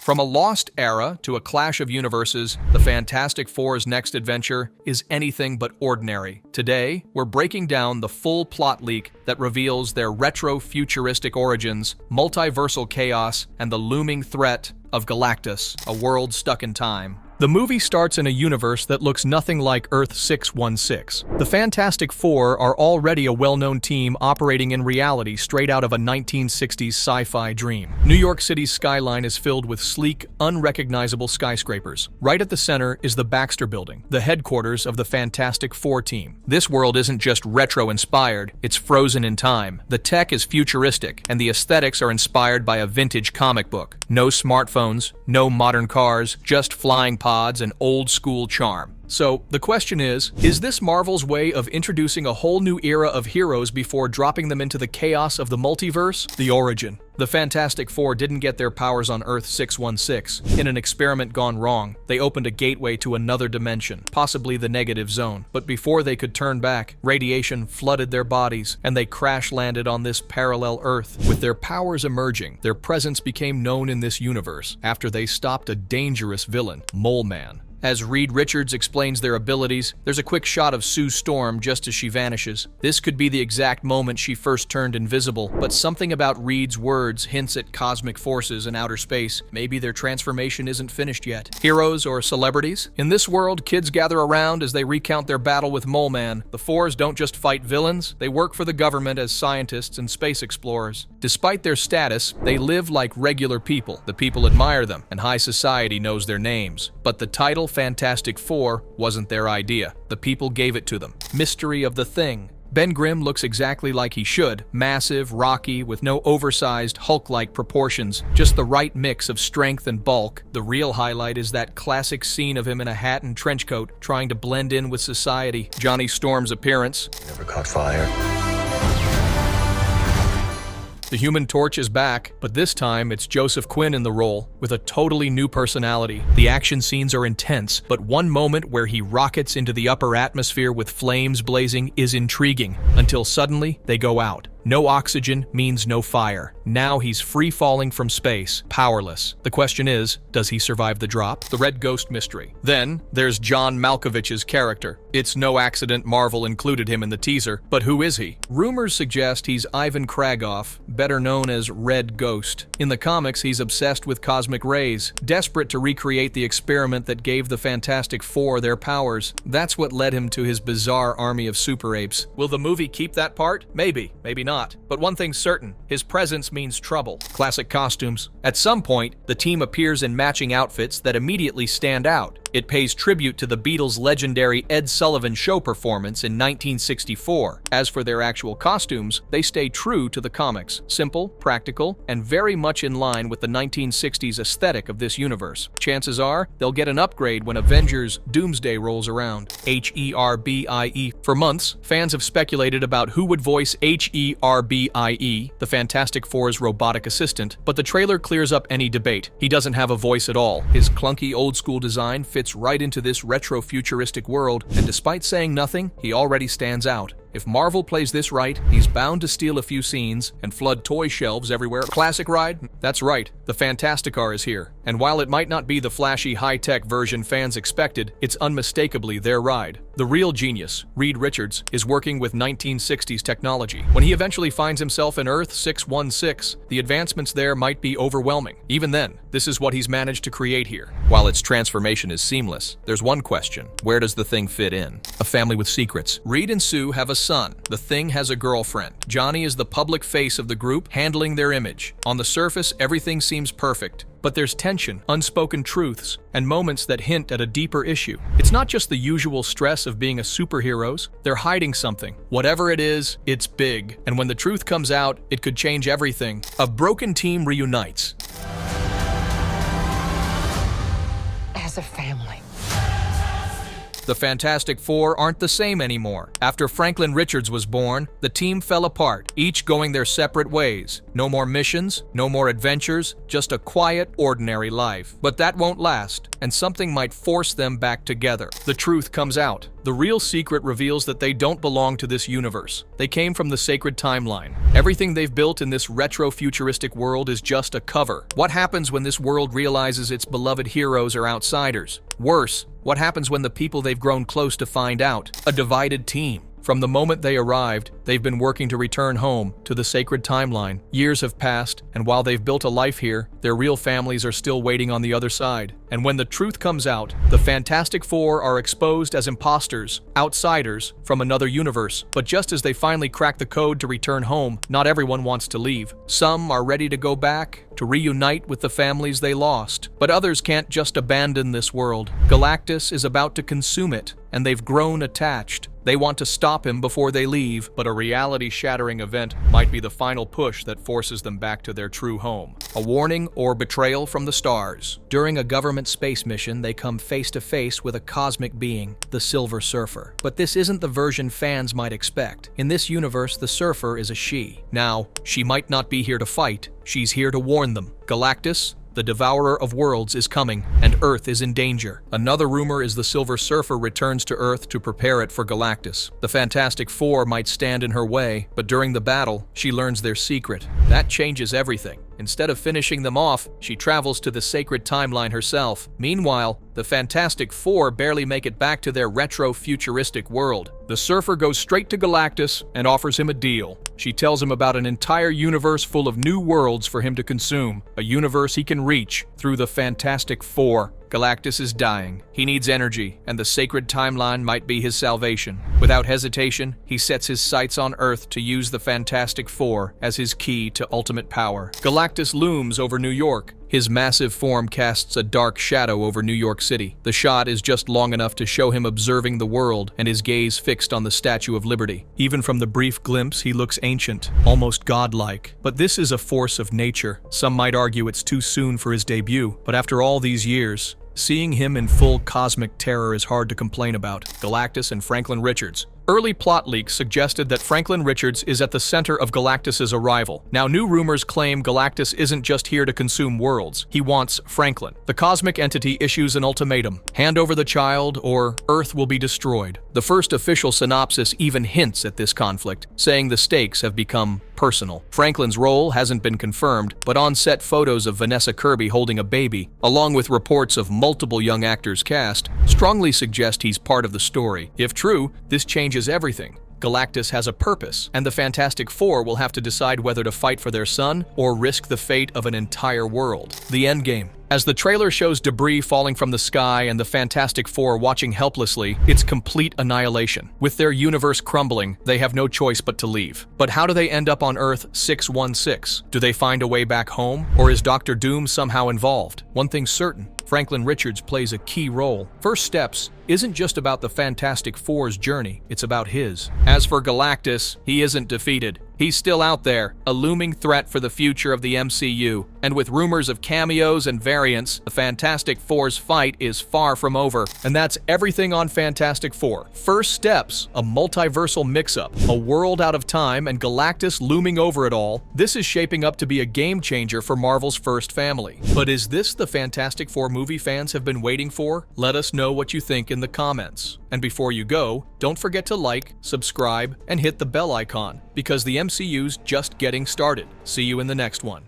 From a lost era to a clash of universes, the Fantastic Four's next adventure is anything but ordinary. Today, we're breaking down the full plot leak that reveals their retro-futuristic origins, multiversal chaos, and the looming threat of Galactus, a world stuck in time. The movie starts in a universe that looks nothing like Earth 616. The Fantastic Four are already a well-known team operating in reality straight out of a 1960s sci-fi dream. New York City's skyline is filled with sleek, unrecognizable skyscrapers. Right at the center is the Baxter Building, the headquarters of the Fantastic Four team. This world isn't just retro-inspired, it's frozen in time. The tech is futuristic, and the aesthetics are inspired by a vintage comic book. No smartphones, no modern cars, just flying pods and old-school charm. So, the question is this Marvel's way of introducing a whole new era of heroes before dropping them into the chaos of the multiverse? The origin. The Fantastic Four didn't get their powers on Earth 616. In an experiment gone wrong, they opened a gateway to another dimension, possibly the negative zone. But before they could turn back, radiation flooded their bodies, and they crash-landed on this parallel Earth. With their powers emerging, their presence became known in this universe after they stopped a dangerous villain, Mole Man. As Reed Richards explains their abilities, there's a quick shot of Sue Storm just as she vanishes. This could be the exact moment she first turned invisible, but something about Reed's words hints at cosmic forces in outer space. Maybe their transformation isn't finished yet. Heroes or celebrities? In this world, kids gather around as they recount their battle with Mole Man. The Fours don't just fight villains, they work for the government as scientists and space explorers. Despite their status, they live like regular people. The people admire them, and high society knows their names. But the title Fantastic Four wasn't their idea. The people gave it to them. Mystery of the Thing. Ben Grimm looks exactly like he should, massive, rocky, with no oversized, Hulk-like proportions, just the right mix of strength and bulk. The real highlight is that classic scene of him in a hat and trench coat, trying to blend in with society. Johnny Storm's appearance. Never caught fire. The Human Torch is back, but this time it's Joseph Quinn in the role, with a totally new personality. The action scenes are intense, but one moment where he rockets into the upper atmosphere with flames blazing is intriguing, until suddenly they go out. No oxygen means no fire. Now he's free-falling from space, powerless. The question is, does he survive the drop? The Red Ghost mystery. Then, there's John Malkovich's character. It's no accident Marvel included him in the teaser, but who is he? Rumors suggest he's Ivan Kragoff, better known as Red Ghost. In the comics, he's obsessed with cosmic rays, desperate to recreate the experiment that gave the Fantastic Four their powers. That's what led him to his bizarre army of super apes. Will the movie keep that part? Maybe, maybe not. But one thing's certain, his presence means trouble. Classic costumes. At some point, the team appears in matching outfits that immediately stand out. It pays tribute to the Beatles' legendary Ed Sullivan Show performance in 1964. As for their actual costumes, they stay true to the comics. Simple, practical, and very much in line with the 1960s aesthetic of this universe. Chances are, they'll get an upgrade when Avengers Doomsday rolls around. Herbie. For months, fans have speculated about who would voice Herbie, the Fantastic Four's robotic assistant, but the trailer clears up any debate. He doesn't have a voice at all. His clunky old-school design fits right into this retro-futuristic world, and despite saying nothing, he already stands out. If Marvel plays this right, he's bound to steal a few scenes and flood toy shelves everywhere. Classic ride? That's right, the Fantasticar is here. And while it might not be the flashy, high-tech version fans expected, it's unmistakably their ride. The real genius, Reed Richards, is working with 1960s technology. When he eventually finds himself in Earth 616, the advancements there might be overwhelming. Even then, this is what he's managed to create here. While its transformation is seamless, there's one question. Where does the Thing fit in? A family with secrets. Reed and Sue have a son. The Thing has a girlfriend. Johnny is the public face of the group, handling their image. On the surface, everything seems perfect. But there's tension, unspoken truths, and moments that hint at a deeper issue. It's not just the usual stress of being a superheroes, they're hiding something. Whatever it is, it's big. And when the truth comes out, it could change everything. A broken team reunites. As a family. The Fantastic Four aren't the same anymore. After Franklin Richards was born, the team fell apart, each going their separate ways. No more missions, no more adventures, just a quiet, ordinary life. But that won't last, and something might force them back together. The truth comes out. The real secret reveals that they don't belong to this universe. They came from the sacred timeline. Everything they've built in this retro-futuristic world is just a cover. What happens when this world realizes its beloved heroes are outsiders? Worse, what happens when the people they've grown close to find out? A divided team. From the moment they arrived, they've been working to return home, to the sacred timeline. Years have passed, and while they've built a life here, their real families are still waiting on the other side. And when the truth comes out, the Fantastic Four are exposed as imposters, outsiders from another universe. But just as they finally crack the code to return home, not everyone wants to leave. Some are ready to go back, to reunite with the families they lost. But others can't just abandon this world. Galactus is about to consume it, and they've grown attached. They want to stop him before they leave, but a reality-shattering event might be the final push that forces them back to their true home. A warning or betrayal from the stars. During a government space mission, they come face-to-face with a cosmic being, the Silver Surfer. But this isn't the version fans might expect. In this universe, the Surfer is a she. Now, she might not be here to fight. She's here to warn them. Galactus, the Devourer of Worlds, is coming, and Earth is in danger. Another rumor is the Silver Surfer returns to Earth to prepare it for Galactus. The Fantastic Four might stand in her way, but during the battle, she learns their secret. That changes everything. Instead of finishing them off, she travels to the sacred timeline herself. Meanwhile, the Fantastic Four barely make it back to their retro-futuristic world. The Surfer goes straight to Galactus and offers him a deal. She tells him about an entire universe full of new worlds for him to consume, a universe he can reach through the Fantastic Four. Galactus is dying. He needs energy, and the sacred timeline might be his salvation. Without hesitation, he sets his sights on Earth to use the Fantastic Four as his key to ultimate power. Galactus looms over New York. His massive form casts a dark shadow over New York City. The shot is just long enough to show him observing the world and his gaze fixed on the Statue of Liberty. Even from the brief glimpse, he looks ancient, almost godlike. But this is a force of nature. Some might argue it's too soon for his debut, but after all these years, seeing him in full cosmic terror is hard to complain about. Galactus and Franklin Richards. Early plot leaks suggested that Franklin Richards is at the center of Galactus's arrival. Now, new rumors claim Galactus isn't just here to consume worlds. He wants Franklin. The cosmic entity issues an ultimatum. Hand over the child, or Earth will be destroyed. The first official synopsis even hints at this conflict, saying the stakes have become personal. Franklin's role hasn't been confirmed, but on-set photos of Vanessa Kirby holding a baby, along with reports of multiple young actors cast, strongly suggest he's part of the story. If true, this changes everything. Galactus has a purpose, and the Fantastic Four will have to decide whether to fight for their son or risk the fate of an entire world. The endgame. As the trailer shows debris falling from the sky and the Fantastic Four watching helplessly, it's complete annihilation. With their universe crumbling, they have no choice but to leave. But how do they end up on Earth 616? Do they find a way back home, or is Dr. Doom somehow involved? One thing's certain. Franklin Richards plays a key role. First Steps isn't just about the Fantastic Four's journey, it's about his. As for Galactus, he isn't defeated. He's still out there, a looming threat for the future of the MCU. And with rumors of cameos and variants, the Fantastic Four's fight is far from over. And that's everything on Fantastic Four. First Steps, a multiversal mix-up, a world out of time, and Galactus looming over it all. This is shaping up to be a game changer for Marvel's first family. But is this the Fantastic Four movie fans have been waiting for? Let us know what you think in the comments. And before you go, don't forget to like, subscribe, and hit the bell icon, because the MCU's just getting started. See you in the next one.